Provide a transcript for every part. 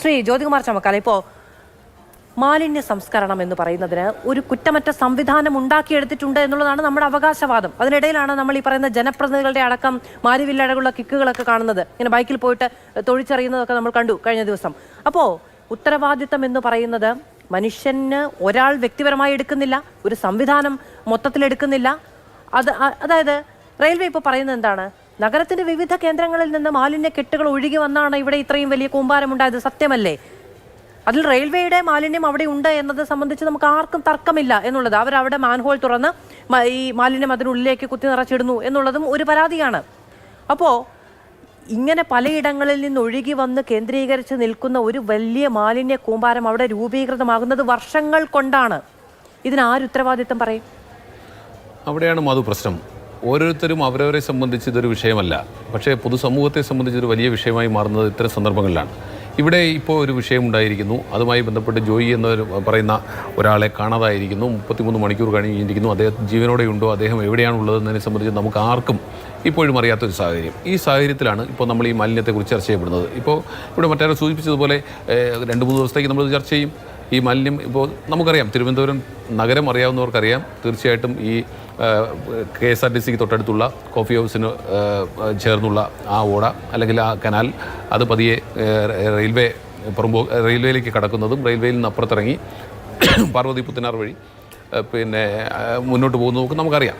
ശ്രീ ജ്യോതികുമാർ ചമക്കാല, ഇപ്പോൾ മാലിന്യ സംസ്കരണം എന്ന് പറയുന്നതിന് ഒരു കുറ്റമറ്റ സംവിധാനം ഉണ്ടാക്കിയെടുത്തിട്ടുണ്ട് എന്നുള്ളതാണ് നമ്മുടെ അവകാശവാദം. അതിനിടയിലാണ് നമ്മൾ ഈ പറയുന്ന ജനപ്രതിനിധികളുടെ അടക്കം മാരിവില്ലഴകുള്ള കിക്കുകളൊക്കെ കാണുന്നത്. ഇങ്ങനെ ബൈക്കിൽ പോയിട്ട് തൊഴിച്ചറിയുന്നതൊക്കെ നമ്മൾ കണ്ടു കഴിഞ്ഞ ദിവസം. അപ്പോൾ ഉത്തരവാദിത്തം എന്ന് പറയുന്നത് മനുഷ്യന് ഒരാൾ വ്യക്തിപരമായി എടുക്കുന്നില്ല, ഒരു സംവിധാനം മൊത്തത്തിൽ എടുക്കുന്നില്ല. അതായത് റെയിൽവേ ഇപ്പോൾ പറയുന്നത് എന്താണ്? നഗരത്തിന്റെ വിവിധ കേന്ദ്രങ്ങളിൽ നിന്ന് മാലിന്യ കെട്ടുകൾ ഒഴുകി വന്നാണ് ഇവിടെ ഇത്രയും വലിയ കൂമ്പാരമുണ്ടായത്. സത്യമല്ലേ? അതിൽ റെയിൽവേയുടെ മാലിന്യം അവിടെ ഉണ്ട് എന്നത് സംബന്ധിച്ച് നമുക്ക് ആർക്കും തർക്കമില്ല എന്നുള്ളത്. അവരവിടെ മാൻഹോൾ തുറന്ന് ഈ മാലിന്യം അതിനുള്ളിലേക്ക് കുത്തി നിറച്ചിടുന്നു എന്നുള്ളതും ഒരു പരാതിയാണ്. അപ്പോൾ ഇങ്ങനെ പലയിടങ്ങളിൽ നിന്ന് ഒഴുകി വന്ന് കേന്ദ്രീകരിച്ച് നിൽക്കുന്ന ഒരു വലിയ മാലിന്യ കൂമ്പാരം അവിടെ രൂപീകൃതമാകുന്നത് വർഷങ്ങൾ കൊണ്ടാണ്. ഇതിനാര് ഉത്തരവാദിത്തം പറയും? അവിടെയാണ് മധു പ്രശ്നം. ഓരോരുത്തരും അവരവരെ സംബന്ധിച്ച് ഇതൊരു വിഷയമല്ല, പക്ഷേ പൊതുസമൂഹത്തെ സംബന്ധിച്ചൊരു വലിയ വിഷയമായി മാറുന്നത് ഇത്തരം സന്ദർഭങ്ങളിലാണ്. ഇവിടെ ഇപ്പോൾ ഒരു വിഷയമുണ്ടായിരിക്കുന്നു, അതുമായി ബന്ധപ്പെട്ട് ജോയി എന്ന് പറയുന്ന ഒരാളെ കാണാതായിരിക്കുന്നു. 33 മണിക്കൂർ കഴിഞ്ഞിരിക്കുന്നു. അദ്ദേഹം ജീവനോടെ ഉണ്ടോ, അദ്ദേഹം എവിടെയാണുള്ളതെന്നതിനെ സംബന്ധിച്ച് നമുക്ക് ആർക്കും ഇപ്പോഴും അറിയാത്തൊരു സാഹചര്യം. ഈ സാഹചര്യത്തിലാണ് ഇപ്പോൾ നമ്മൾ ഈ മാലിന്യത്തെക്കുറിച്ച് ചർച്ച ചെയ്യപ്പെടുന്നത്. ഇപ്പോൾ ഇവിടെ മറ്റൊരാൾ സൂചിപ്പിച്ചതുപോലെ 2-3 ദിവസത്തേക്ക് നമ്മൾ ചർച്ച ചെയ്യും ഈ മാലിന്യം. ഇപ്പോൾ നമുക്കറിയാം, തിരുവനന്തപുരം നഗരം അറിയാവുന്നവർക്കറിയാം, തീർച്ചയായിട്ടും ഈ KSRTCക്ക് തൊട്ടടുത്തുള്ള കോഫി ഹൗസിന് ചേർന്നുള്ള ആ ഓട അല്ലെങ്കിൽ ആ കനാൽ അത് പതിയെ റെയിൽവേയിലേക്ക് കടക്കുന്നതും റെയിൽവേയിൽ നിന്ന് അപ്പുറത്തിറങ്ങി പാർവതി പുത്തനാർ വഴി പിന്നെ മുന്നോട്ട് പോകുന്നതൊക്കെ നമുക്കറിയാം.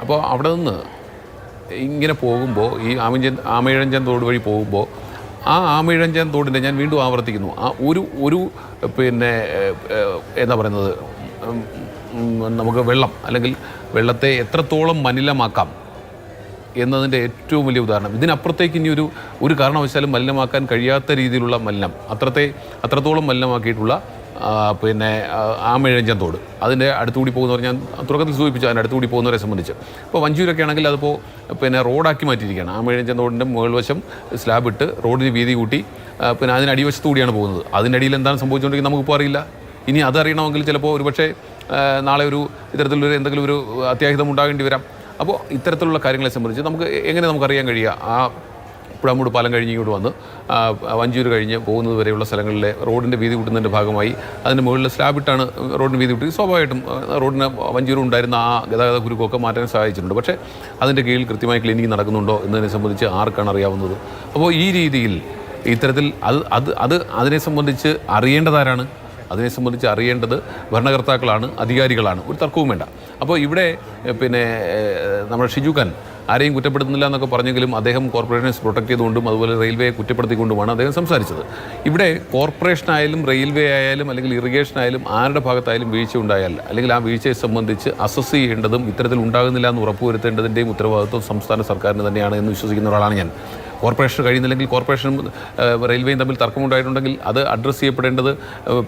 അപ്പോൾ അവിടെ നിന്ന് ഇങ്ങനെ പോകുമ്പോൾ ഈ ആമയിഴഞ്ചൻ തോട് വഴി പോകുമ്പോൾ ആ ആമയിഴഞ്ചൻ തോടിൻ്റെ, ഞാൻ വീണ്ടും ആവർത്തിക്കുന്നു, ആ ഒരു പിന്നെ എന്താ പറയുന്നത്, നമുക്ക് വെള്ളം അല്ലെങ്കിൽ വെള്ളത്തെ എത്രത്തോളം മലിനമാക്കാം എന്നതിൻ്റെ ഏറ്റവും വലിയ ഉദാഹരണം. ഇതിനപ്പുറത്തേക്ക് ഇനി ഒരു കാരണവശാലും മലിനമാക്കാൻ കഴിയാത്ത രീതിയിലുള്ള മലിനം, അത്രത്തോളം മലിനമാക്കിയിട്ടുള്ള പിന്നെ ആമയിഴഞ്ചൻ തോട്, അതിൻ്റെ അടുത്തുകൂടി പോകുന്നവർ, ഞാൻ തുടക്കത്തിൽ സൂചിപ്പിച്ചു, അതിൻ്റെ അടുത്തുകൂടി പോകുന്നവരെ സംബന്ധിച്ച് ഇപ്പോൾ വഞ്ചൂരൊക്കെ ആണെങ്കിൽ അതിപ്പോൾ പിന്നെ റോഡാക്കി മാറ്റിയിരിക്കുകയാണ്. ആമയിഴഞ്ചൻ തോടിൻ്റെ മുകൾവശം സ്ലാബ് ഇട്ട് റോഡിന് വീതി കൂട്ടി പിന്നെ അതിന് അടിവശത്തു കൂടിയാണ് പോകുന്നത്. അതിൻ്റെ അടിയിൽ എന്താണ് സംഭവിച്ചുകൊണ്ടിരിക്കുന്നത് നമുക്കിപ്പോൾ അറിയില്ല. ഇനി അതറിയണമെങ്കിൽ ചിലപ്പോൾ ഒരുപക്ഷെ നാളെ ഇത്തരത്തിലൊരു എന്തെങ്കിലും ഒരു അത്യാഹിതം ഉണ്ടാകേണ്ടി വരാം. അപ്പോൾ ഇത്തരത്തിലുള്ള കാര്യങ്ങളെ സംബന്ധിച്ച് എങ്ങനെ നമുക്കറിയാൻ കഴിയുക? ആ പുഴമൂട് പാലം കഴിഞ്ഞ് ഇങ്ങോട്ട് വന്ന് വഞ്ചൂർ കഴിഞ്ഞ് പോകുന്നത് വരെയുള്ള സ്ഥലങ്ങളിലെ റോഡിൻ്റെ വീതി കൂട്ടുന്നതിൻ്റെ ഭാഗമായി അതിന് മുകളിൽ സ്ലാബിട്ടാണ് റോഡിന് വീതി കൂട്ടി. സ്വാഭാവികമായിട്ടും റോഡിന് വഞ്ചൂർ ഉണ്ടായിരുന്ന ആ ഗതാഗത കുരുക്കൊക്കെ മാറ്റാൻ സഹായിച്ചിട്ടുണ്ട്. പക്ഷേ അതിൻ്റെ കീഴിൽ കൃത്യമായി ക്ലീനിങ് നടക്കുന്നുണ്ടോ എന്നതിനെ സംബന്ധിച്ച് ആർക്കാണ് അറിയാവുന്നത്? അപ്പോൾ ഈ രീതിയിൽ ഇത്തരത്തിൽ അതിനെ സംബന്ധിച്ച് അറിയേണ്ടതാരാണ്? അതിനെ സംബന്ധിച്ച് അറിയേണ്ടത് ഭരണകർത്താക്കളാണ്, അധികാരികളാണ്, ഒരു തർക്കവും വേണ്ട. അപ്പോൾ ഇവിടെ പിന്നെ നമ്മുടെ ഷിജു ഖാൻ ആരെയും കുറ്റപ്പെടുത്തുന്നില്ല എന്നൊക്കെ പറഞ്ഞെങ്കിലും അദ്ദേഹം കോർപ്പറേഷനെ പ്രൊട്ടക്ട് ചെയ്തുകൊണ്ടും അതുപോലെ റെയിൽവേയെ കുറ്റപ്പെടുത്തിക്കൊണ്ടുമാണ് അദ്ദേഹം സംസാരിച്ചത്. ഇവിടെ കോർപ്പറേഷനായാലും റെയിൽവേ ആയാലും അല്ലെങ്കിൽ ഇറിഗേഷൻ ആയാലും ആരുടെ ഭാഗത്തായാലും വീഴ്ച ഉണ്ടായാൽ അല്ലെങ്കിൽ ആ വീഴ്ചയെ സംബന്ധിച്ച് അസസ് ചെയ്യേണ്ടതും ഇത്തരത്തിൽ ഉണ്ടാകുന്നില്ല എന്ന് ഉറപ്പുവരുത്തേണ്ടതിൻ്റെയും ഉത്തരവാദിത്വം സംസ്ഥാന സർക്കാരിന് തന്നെയാണ് എന്ന് വിശ്വസിക്കുന്ന ഒരാളാണ് ഞാൻ. കോർപ്പറേഷൻ കഴിയുന്നില്ലെങ്കിൽ കോർപ്പറേഷനും റെയിൽവേയും തമ്മിൽ തർക്കമുണ്ടായിട്ടുണ്ടെങ്കിൽ അത് അഡ്രസ്സ് ചെയ്യപ്പെടേണ്ടത്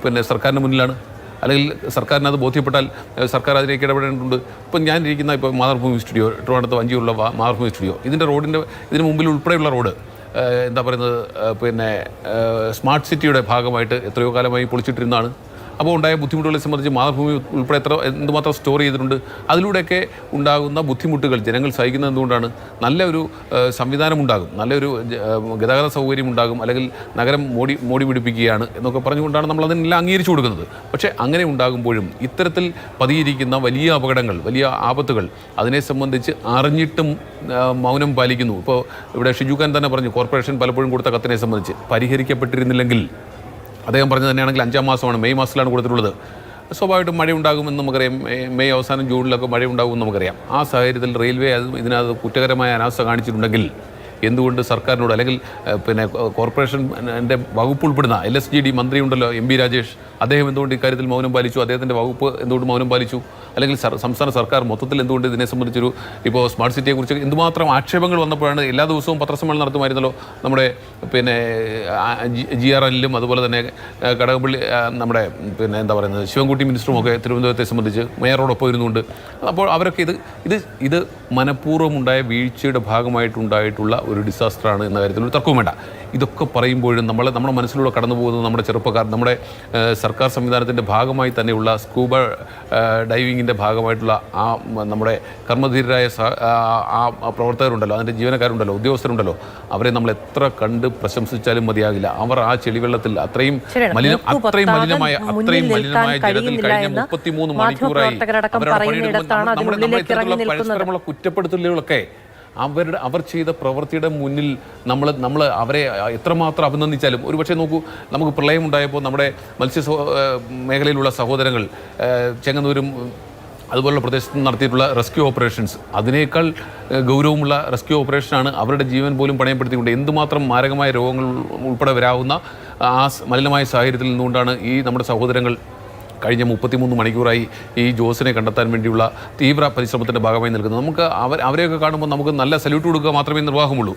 പിന്നെ സർക്കാരിന് മുന്നിലാണ്. അല്ലെങ്കിൽ സർക്കാരിന് അത് ബോധ്യപ്പെട്ടാൽ സർക്കാർ അതിലേക്ക് ഇടപെടേണ്ടതുണ്ട്. ഇപ്പം ഞാനിരിക്കുന്ന ഇപ്പോൾ മാതൃഭൂമി സ്റ്റുഡിയോ, ട്രിവാൻഡ്രത്ത് വഞ്ചിയുള്ള മാതൃഭൂമി സ്റ്റുഡിയോ, ഇതിന് മുമ്പിൽ ഉൾപ്പെടെയുള്ള റോഡ് എന്താ പറയുന്നത് പിന്നെ സ്മാർട്ട് സിറ്റിയുടെ ഭാഗമായിട്ട് എത്രയോ കാലമായി പൊളിച്ചിട്ടിരുന്നതാണ്. അപ്പോൾ ഉണ്ടായ ബുദ്ധിമുട്ടുകളെ സംബന്ധിച്ച് മാതൃഭൂമി ഉൾപ്പെടെ എന്തുമാത്രം സ്റ്റോർ ചെയ്തിട്ടുണ്ട്. അതിലൂടെയൊക്കെ ഉണ്ടാകുന്ന ബുദ്ധിമുട്ടുകൾ ജനങ്ങൾ സഹിക്കുന്നത് എന്തുകൊണ്ടാണ്? നല്ലൊരു സംവിധാനം ഉണ്ടാകും, നല്ലൊരു ഗതാഗത സൗകര്യം ഉണ്ടാകും, അല്ലെങ്കിൽ നഗരം മോടി പിടിപ്പിക്കുകയാണ് എന്നൊക്കെ പറഞ്ഞുകൊണ്ടാണ് നമ്മൾ അതിനെല്ലാം അംഗീകരിച്ചു കൊടുക്കുന്നത്. പക്ഷേ അങ്ങനെ ഉണ്ടാകുമ്പോഴും ഇത്തരത്തിൽ പതിയിരിക്കുന്ന വലിയ അപകടങ്ങൾ, വലിയ ആപത്തുകൾ, അതിനെ സംബന്ധിച്ച് അറിഞ്ഞിട്ടും മൗനം പാലിക്കുന്നു. ഇപ്പോൾ ഇവിടെ ഷിജു ഖാൻ തന്നെ പറഞ്ഞു, കോർപ്പറേഷൻ പലപ്പോഴും കൊടുത്ത കത്തിനെ സംബന്ധിച്ച് പരിഹരിക്കപ്പെട്ടിരുന്നില്ലെങ്കിൽ, അദ്ദേഹം പറഞ്ഞത് തന്നെയാണെങ്കിൽ 5-ാം മാസമാണ്, മെയ് മാസത്തിലാണ് കൊടുത്തിട്ടുള്ളത്. സ്വാഭാവികമായിട്ടും മഴ ഉണ്ടാകുമെന്ന് നമുക്കറിയാം. മെയ് അവസാനം ജൂണിലൊക്കെ മഴ ഉണ്ടാകുമെന്ന് നമുക്കറിയാം. ആ സാഹചര്യത്തിൽ റെയിൽവേ ഇതിനകത്ത് കുറ്റകരമായ അനാസ്ഥ കാണിച്ചിട്ടുണ്ടെങ്കിൽ എന്തുകൊണ്ട് സർക്കാരിനോട്, അല്ലെങ്കിൽ പിന്നെ കോർപ്പറേഷൻ്റെ വകുപ്പ് ഉൾപ്പെടുന്ന LSGD മന്ത്രി ഉണ്ടല്ലോ, MP രാജേഷ്, അദ്ദേഹം എന്തുകൊണ്ട് ഇക്കാര്യത്തിൽ മൗനം പാലിച്ചു? അദ്ദേഹത്തിൻ്റെ വകുപ്പ് എന്തുകൊണ്ട് മൗനം പാലിച്ചു? അല്ലെങ്കിൽ സംസ്ഥാന സർക്കാർ മൊത്തത്തിൽ എന്തുകൊണ്ട് ഇതിനെ സംബന്ധിച്ചൊരു ഇപ്പോൾ സ്മാർട്ട് സിറ്റിയെക്കുറിച്ച് എന്തുമാത്രം ആക്ഷേപങ്ങൾ വന്നപ്പോഴാണ് എല്ലാ ദിവസവും പത്രസമ്മേളനം നടത്തുമായിരുന്നല്ലോ നമ്മുടെ പിന്നെ GRLലും അതുപോലെ തന്നെ കടകംപള്ളി നമ്മുടെ പിന്നെ എന്താ പറയുന്നത് ശിവൻകുട്ടി മിനിസ്റ്ററുമൊക്കെ തിരുവനന്തപുരത്തെ സംബന്ധിച്ച് മേയറോടൊപ്പം ഇരുന്നുകൊണ്ട്. അപ്പോൾ അവരൊക്കെ ഇത് മനഃപൂർവ്വം ഉണ്ടായ വീഴ്ചയുടെ ഭാഗമായിട്ടുണ്ടായിട്ടുള്ള ഒരു ഡിസാസ്റ്ററാണ് എന്ന കാര്യത്തിൽ ഒരു തർക്കവും വേണ്ട. ഇതൊക്കെ പറയുമ്പോഴും നമ്മുടെ മനസ്സിലൂടെ കടന്നു പോകുന്നത് നമ്മുടെ ചെറുപ്പക്കാർ, നമ്മുടെ സർക്കാർ സംവിധാനത്തിൻ്റെ ഭാഗമായി തന്നെയുള്ള സ്കൂബ ഡൈവിങ്ങിൻ്റെ ഭാഗമായിട്ടുള്ള ആ നമ്മുടെ കർമ്മധീരരായ ആ പ്രവർത്തകരുണ്ടല്ലോ, അതിൻ്റെ ജീവനക്കാരുണ്ടല്ലോ, ഉദ്യോഗസ്ഥരുണ്ടല്ലോ, അവരെ നമ്മൾ എത്ര കണ്ട് പ്രശംസിച്ചാലും മതിയാകില്ല. അവർ ആ ചെളിവെള്ളത്തിൽ അത്രയും മലിനമായ ജലത്തിൽ കഴിഞ്ഞ 33 മണിക്കൂറായി പരസ്പരമുള്ള കുറ്റപ്പെടുത്തലുകളൊക്കെ അവർ ചെയ്ത പ്രവൃത്തിയുടെ മുന്നിൽ നമ്മൾ അവരെ എത്രമാത്രം അഭിനന്ദിച്ചാലും, ഒരുപക്ഷെ നോക്കൂ, നമുക്ക് പ്രളയമുണ്ടായപ്പോൾ നമ്മുടെ മേഖലയിലുള്ള സഹോദരങ്ങൾ ചെങ്ങന്നൂരും അതുപോലുള്ള പ്രദേശത്ത് നടത്തിയിട്ടുള്ള റെസ്ക്യൂ ഓപ്പറേഷൻസ്, അതിനേക്കാൾ ഗൗരവമുള്ള റെസ്ക്യൂ ഓപ്പറേഷനാണ്. അവരുടെ ജീവൻ പോലും പണയപ്പെടുത്തിക്കൊണ്ട് എന്തുമാത്രം മാരകമായ രോഗങ്ങൾ ഉൾപ്പെടെ വരാവുന്ന ആ മലിനമായ സാഹചര്യത്തിൽ നിന്നുകൊണ്ടാണ് ഈ നമ്മുടെ സഹോദരങ്ങൾ കഴിഞ്ഞ 33 മണിക്കൂറായി ഈ ജോസിനെ കണ്ടെത്താൻ വേണ്ടിയുള്ള തീവ്ര പരിശ്രമത്തിൻ്റെ ഭാഗമായി നിൽക്കുന്നത്. നമുക്ക് അവരെയൊക്കെ കാണുമ്പോൾ നമുക്ക് നല്ല സല്യൂട്ട് കൊടുക്കുക മാത്രമേ നിർവാഹമുള്ളൂ.